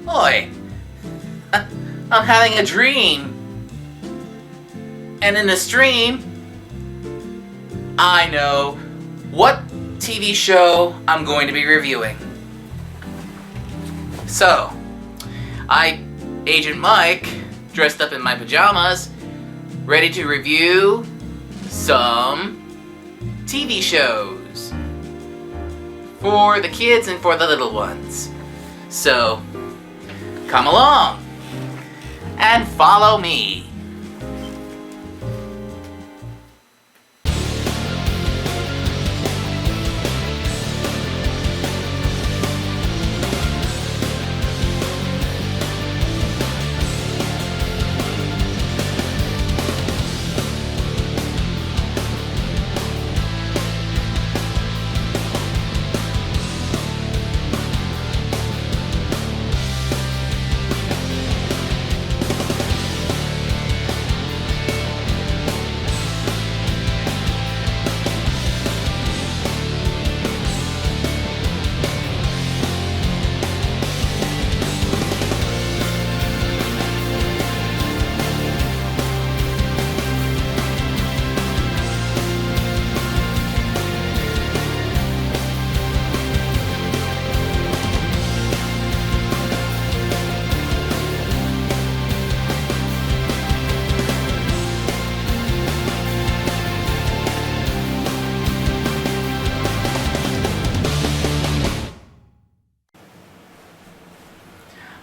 Oi! I'm having a dream. And in this dream, I know what TV show I'm going to be reviewing. So, Agent Mike, dressed up in my pajamas, ready to review some TV shows for the kids and for the little ones. So, come along and follow me.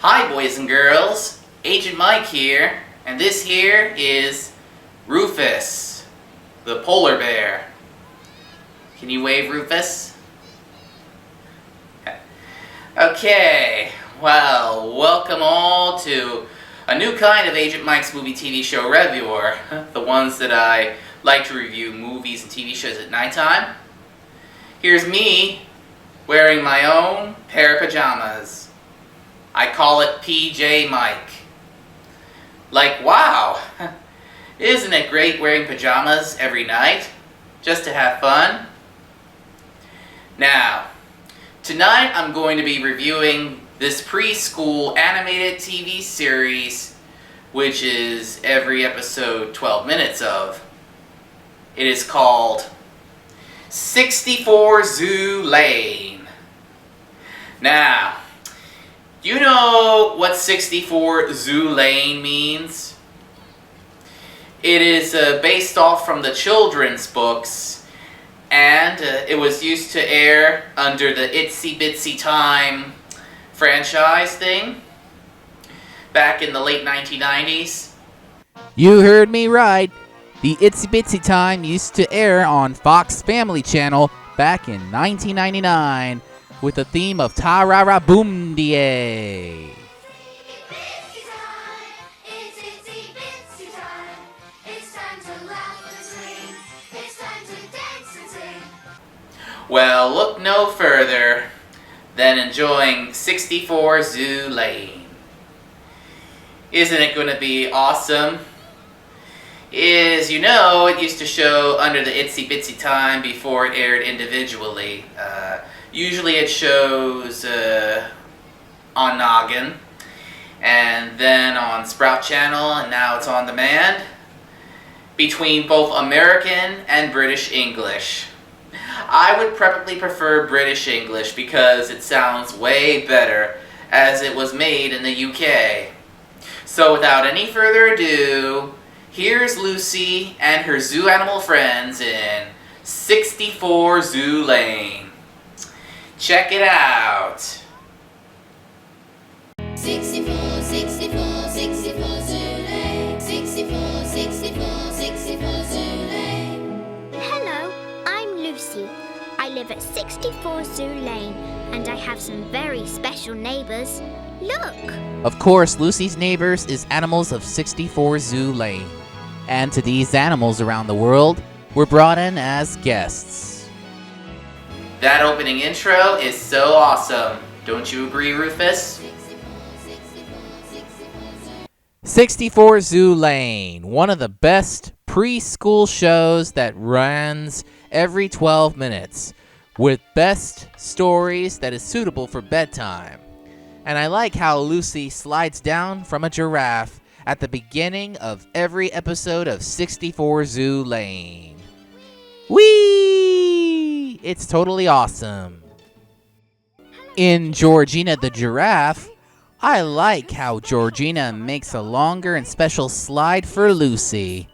Hi boys and girls, Agent Mike here, and this here is Rufus, the polar bear. Can you wave, Rufus? Okay, well, welcome all to a new kind of Agent Mike's movie TV show Revewer, the ones that I like to review movies and TV shows at nighttime. Here's me wearing my own pair of pajamas. I call it PJ Mike. Like, wow, isn't it great wearing pajamas every night just to have fun? Now, tonight I'm going to be reviewing this preschool animated TV series, which is every episode 12 minutes of. It is called 64 Zoo Lane. Now, do you know what 64 Zoo Lane means? It is based off from the children's books, and it was used to air under the Itsy Bitsy Time franchise thing back in the late 1990s. You heard me right. The Itsy Bitsy Time used to air on Fox Family Channel back in 1999 with the theme of Ta-ra-ra Boom Die. Well, look no further than enjoying 64 Zoo Lane. Isn't it going to be awesome? Is, you know, it used to show under the Itsy Bitsy Time before it aired individually. Usually it shows on Noggin, and then on Sprout Channel, and now it's on demand, between both American and British English. I would probably prefer British English because it sounds way better as it was made in the UK. So without any further ado, here's Lucy and her zoo animal friends in 64 Zoo Lane. Check it out. 64, 64, 64 Zoo Lane. 64, 64, 64 Zoo Lane. Hello, I'm Lucy. I live at 64 Zoo Lane, and I have some very special neighbours. Look! Of course, Lucy's neighbors is animals of 64 Zoo Lane. And to these animals around the world, we're brought in as guests. That opening intro is so awesome. Don't you agree, Rufus? 64 Zoo Lane, one of the best preschool shows that runs every 12 minutes. with best stories that is suitable for bedtime. And I like how Lucy slides down from a giraffe at the beginning of every episode of 64 Zoo Lane. Whee! It's totally awesome. In Georgina the Giraffe, I like how Georgina makes a longer and special slide for Lucy.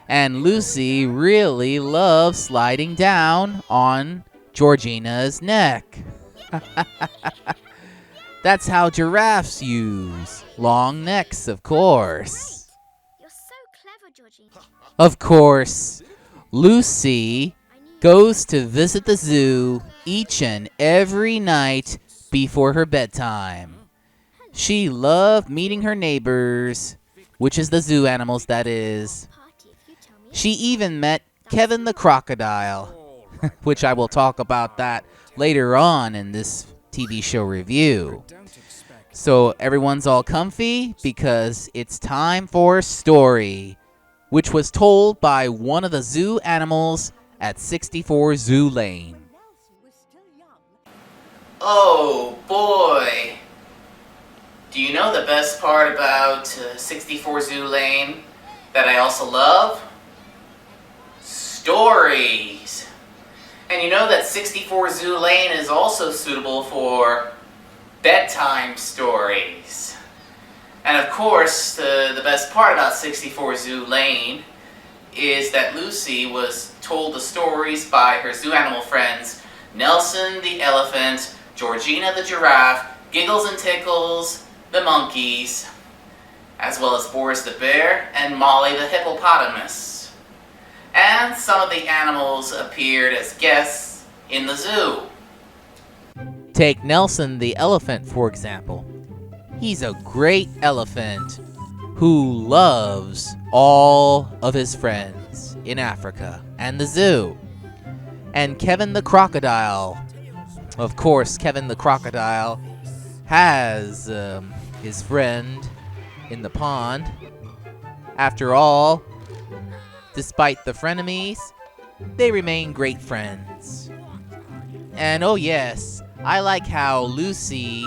And Lucy really loves sliding down on Georgina's neck. That's how giraffes use long necks, of course. You're so clever, Georgina. Of course, Lucy goes to visit the zoo each and every night before her bedtime. She loved meeting her neighbors, which is the zoo animals, that is. Party if you tell me. She even met Kevin the crocodile, which I will talk about that later on in this TV show review. So everyone's all comfy because it's time for a story, which was told by one of the zoo animals at 64 Zoo Lane. Oh boy! Do you know the best part about 64 Zoo Lane that I also love? Stories! And you know that 64 Zoo Lane is also suitable for bedtime stories. And of course, the best part about 64 Zoo Lane is that Lucy was told the stories by her zoo animal friends Nelson the elephant, Georgina the giraffe, Giggles and Tickles, the monkeys, as well as Boris the bear and Molly the hippopotamus. And some of the animals appeared as guests in the zoo. Take Nelson the elephant, for example. He's a great elephant who loves all of his friends in Africa and the zoo. And Kevin the crocodile. Of course, Kevin the crocodile has his friend in the pond. After all, despite the frenemies, they remain great friends. And oh yes, I like how Lucy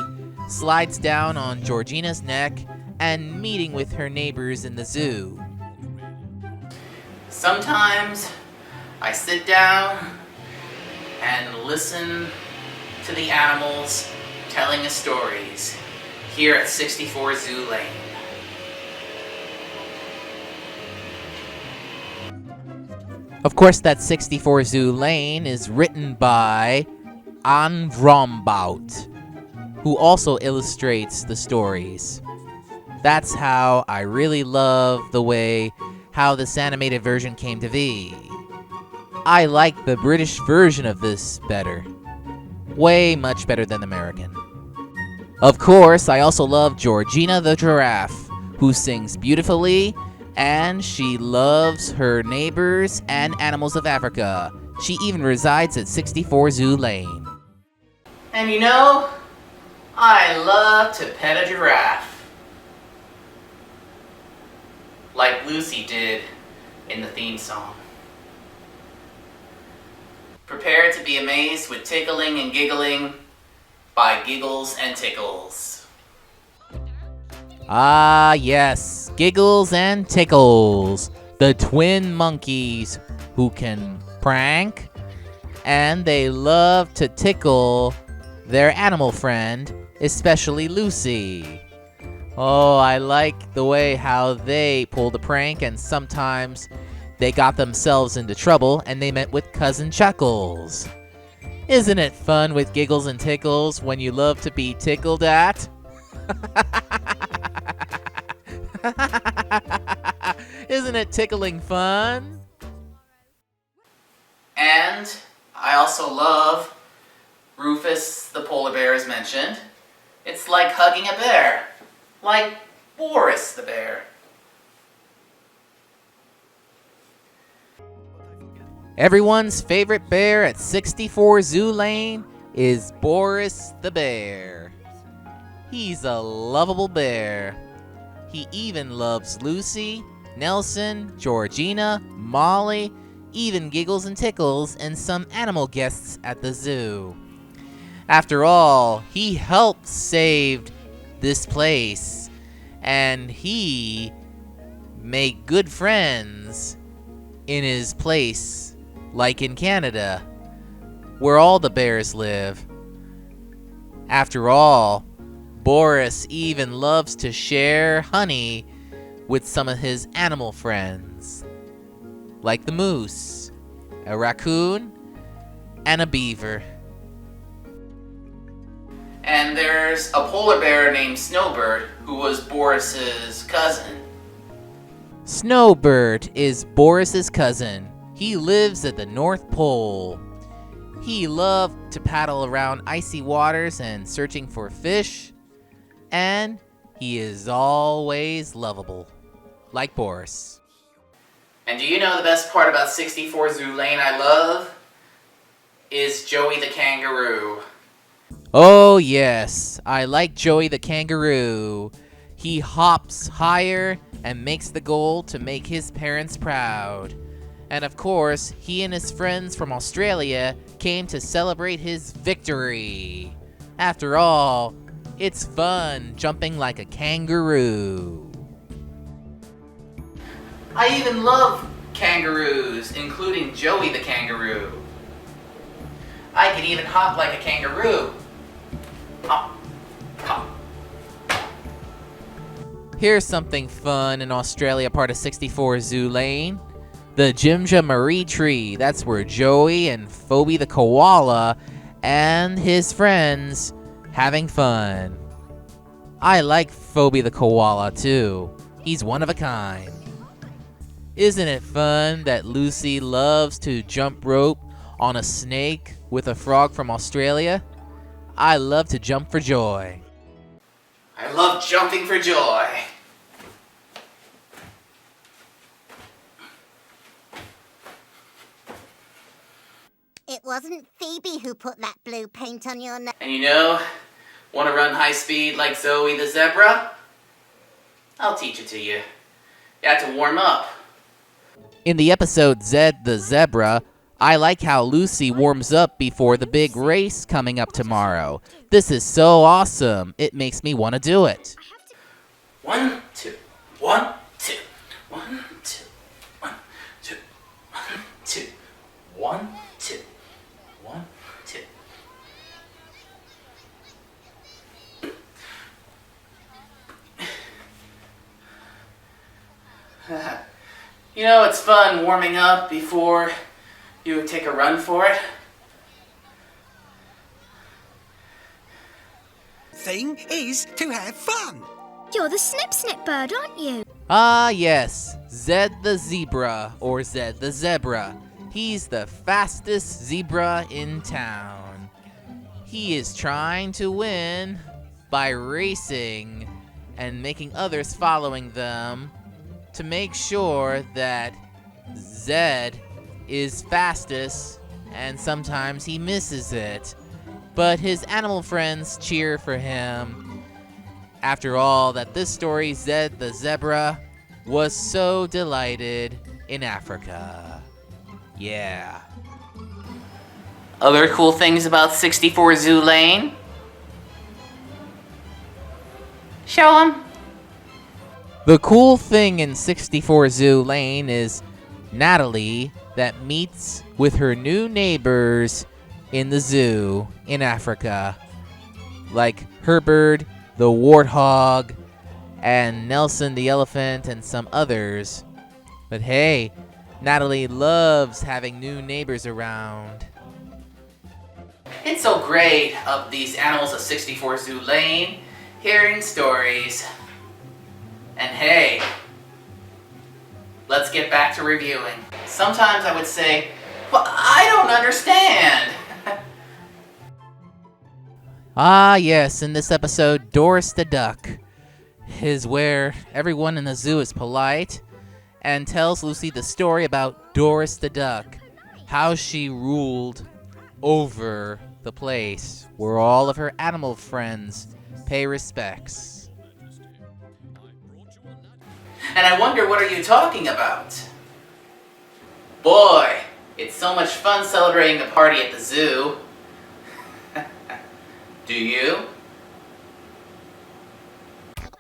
slides down on Georgina's neck and meeting with her neighbors in the zoo. Sometimes I sit down and listen to the animals telling us stories here at 64 Zoo Lane. Of course, that 64 Zoo Lane is written by An Vrombaut, who also illustrates the stories. That's how I really love the way how this animated version came to be. I like the British version of this better. Way much better than the American. Of course, I also love Georgina the giraffe, who sings beautifully, and she loves her neighbors and animals of Africa. She even resides at 64 Zoo Lane. And you know, I love to pet a giraffe. Like Lucy did in the theme song. Prepare to be amazed with tickling and giggling by Giggles and Tickles. Ah, yes, Giggles and Tickles, the twin monkeys who can prank, and they love to tickle their animal friend, especially Lucy. Oh, I like the way how they pulled a prank, and sometimes they got themselves into trouble and they met with Cousin Chuckles. Isn't it fun with Giggles and Tickles when you love to be tickled at? Isn't it tickling fun? And I also love Rufus the polar bear as mentioned. It's like hugging a bear. Like Boris the bear. Everyone's favorite bear at 64 Zoo Lane is Boris the bear. He's a lovable bear. He even loves Lucy, Nelson, Georgina, Molly, even giggles and tickles, and some animal guests at the zoo. After all, he helped save this place, and he made good friends in his place, like in Canada, where all the bears live. After all, Boris even loves to share honey with some of his animal friends, like the moose, a raccoon, and a beaver. And there's a polar bear named Snowbird, who was Boris's cousin. Snowbird is Boris's cousin. He lives at the North Pole. He loved to paddle around icy waters and searching for fish. And he is always lovable, like Boris. And do you know the best part about 64 Zoo Lane I love? Is Joey the kangaroo. Oh yes, I like Joey the kangaroo. He hops higher and makes the goal to make his parents proud. And of course, he and his friends from Australia came to celebrate his victory. After all, it's fun jumping like a kangaroo. I even love kangaroos, including Joey the kangaroo. I can even hop like a kangaroo. Hop, hop. Here's something fun in Australia, part of 64 Zoo Lane. The Jimja Marie tree. That's where Joey and Phoebe the koala and his friends having fun. I like Phoebe the koala too. He's one of a kind. Isn't it fun that Lucy loves to jump rope on a snake with a frog from Australia? I love to jump for joy. I love jumping for joy. It wasn't Phoebe who put that blue paint on your nose. And you know, want to run high speed like Zoe the zebra? I'll teach it to you. You have to warm up. In the episode Zed the Zebra, I like how Lucy warms up before the big race coming up tomorrow. This is so awesome. It makes me want to do it. 1, 2, 1, 2, 1, 2, 1, 2, 1, 2, 1, 2, 1, 2. You know, it's fun warming up before you take a run for it. Thing is to have fun. You're the Snip Snip bird, aren't you? Ah yes, Zed the Zebra, or Zed the Zebra. He's the fastest zebra in town. He is trying to win by racing and making others following them to make sure that Zed is fastest, and sometimes he misses it. But his animal friends cheer for him. After all, that this story, Zed the Zebra was so delighted in Africa. Yeah. Other cool things about 64 Zoo Lane? Show 'em. The cool thing in 64 Zoo Lane is Natalie that meets with her new neighbors in the zoo in Africa, like Herbert the warthog and Nelson the elephant and some others. But hey, Natalie loves having new neighbors around. It's so great of these animals of 64 Zoo Lane, hearing stories. And hey, let's get back to reviewing. Sometimes I would say, well, I don't understand. Ah yes, in this episode, Doris the Duck is where everyone in the zoo is polite and tells Lucy the story about Doris the Duck, how she ruled over the place where all of her animal friends pay respects. And I wonder, what are you talking about? Boy, it's so much fun celebrating the party at the zoo. Do you?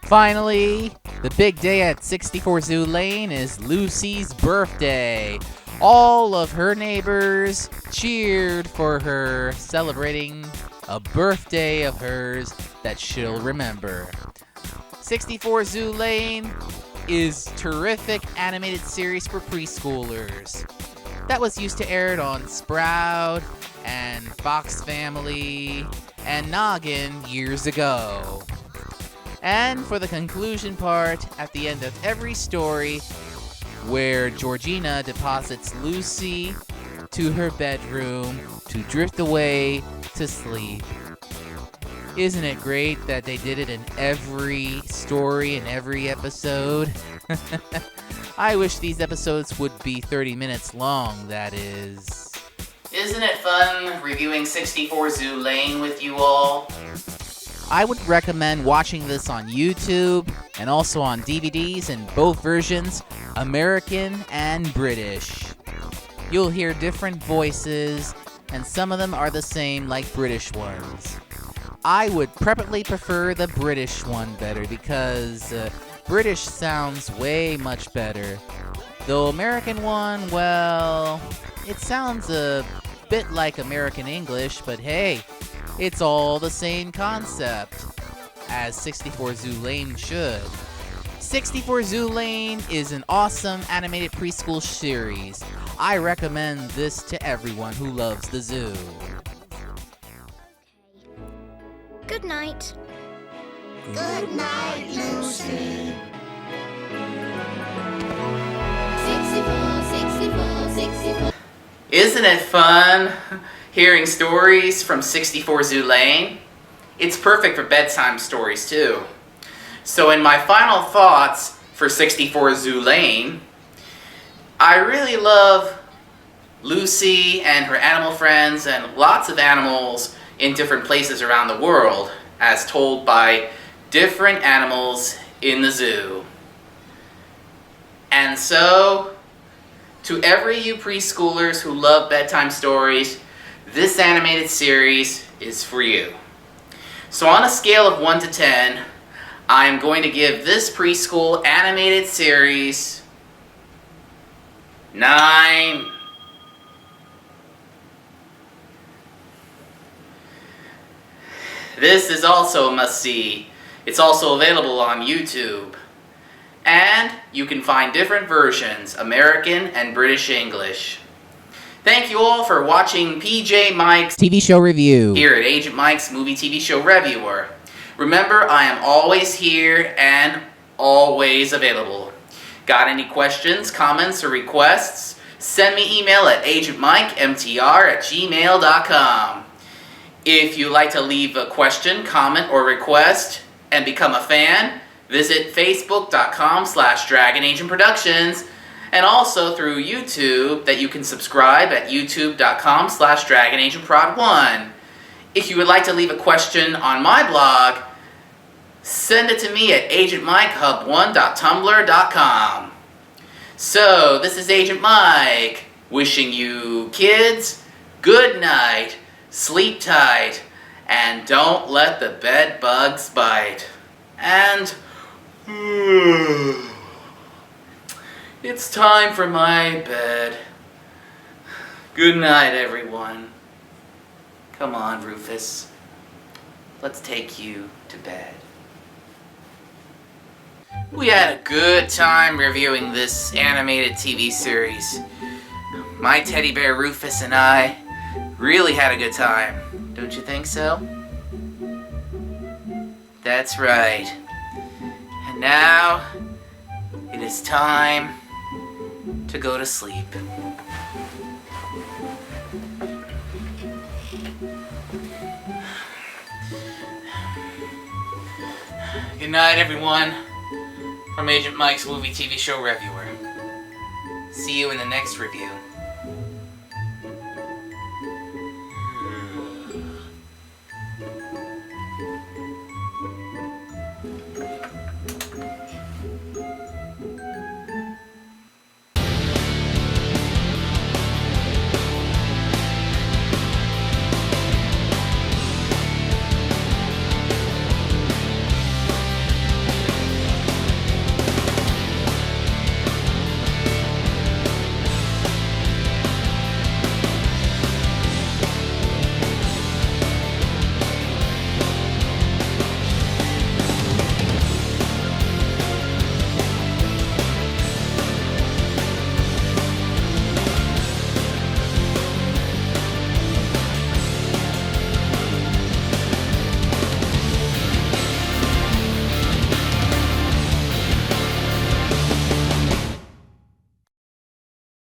Finally, the big day at 64 Zoo Lane is Lucy's birthday. All of her neighbors cheered for her, celebrating a birthday of hers that she'll remember. 64 Zoo Lane is terrific animated series for preschoolers. That was used to air it on Sprout and Fox Family and Noggin years ago. And for the conclusion part, at the end of every story, where Georgina deposits Lucy to her bedroom to drift away to sleep. Isn't it great that they did it in every story in every episode? I wish these episodes would be 30 minutes long, that is. Isn't it fun reviewing 64 Zoo Lane with you all? I would recommend watching this on YouTube and also on DVDs in both versions, American and British. You'll hear different voices, and some of them are the same like British ones. I would probably prefer the British one better because British sounds way much better. The American one, well, it sounds a bit like American English, but hey, it's all the same concept, as 64 Zoo Lane should. 64 Zoo Lane is an awesome animated preschool series. I recommend this to everyone who loves the zoo. Good night. Good night, Lucy. 64, 64, 64. Isn't it fun hearing stories from 64 Zoo Lane? It's perfect for bedtime stories too. So in my final thoughts for 64 Zoo Lane, I really love Lucy and her animal friends and lots of animals in different places around the world, as told by different animals in the zoo. And so, to every you preschoolers who love bedtime stories, this animated series is for you. So on a scale of 1 to 10, I'm going to give this preschool animated series 9. This is also a must-see. It's also available on YouTube. And you can find different versions, American and British English. Thank you all for watching PJ Mike's TV show review. here at Agent Mike's Movie TV Show Reviewer. Remember, I am always here and always available. Got any questions, comments, or requests? Send me email at agentmikemtr@gmail.com. If you'd like to leave a question, comment, or request and become a fan, visit facebook.com/DragonAgentProductions and also through YouTube that you can subscribe at youtube.com/DragonAgentProd1. If you would like to leave a question on my blog, send it to me at agentmikehub1.tumblr.com. So, this is Agent Mike, wishing you kids good night, sleep tight, and don't let the bed bugs bite. And it's time for my bed. Good night, everyone. Come on, Rufus. Let's take you to bed. We had a good time reviewing this animated TV series. My teddy bear Rufus and I really had a good time. Don't you think so? That's right. And now it is time to go to sleep. Good night, everyone. From Agent Mike's Movie TV Show Reviewer. See you in the next review.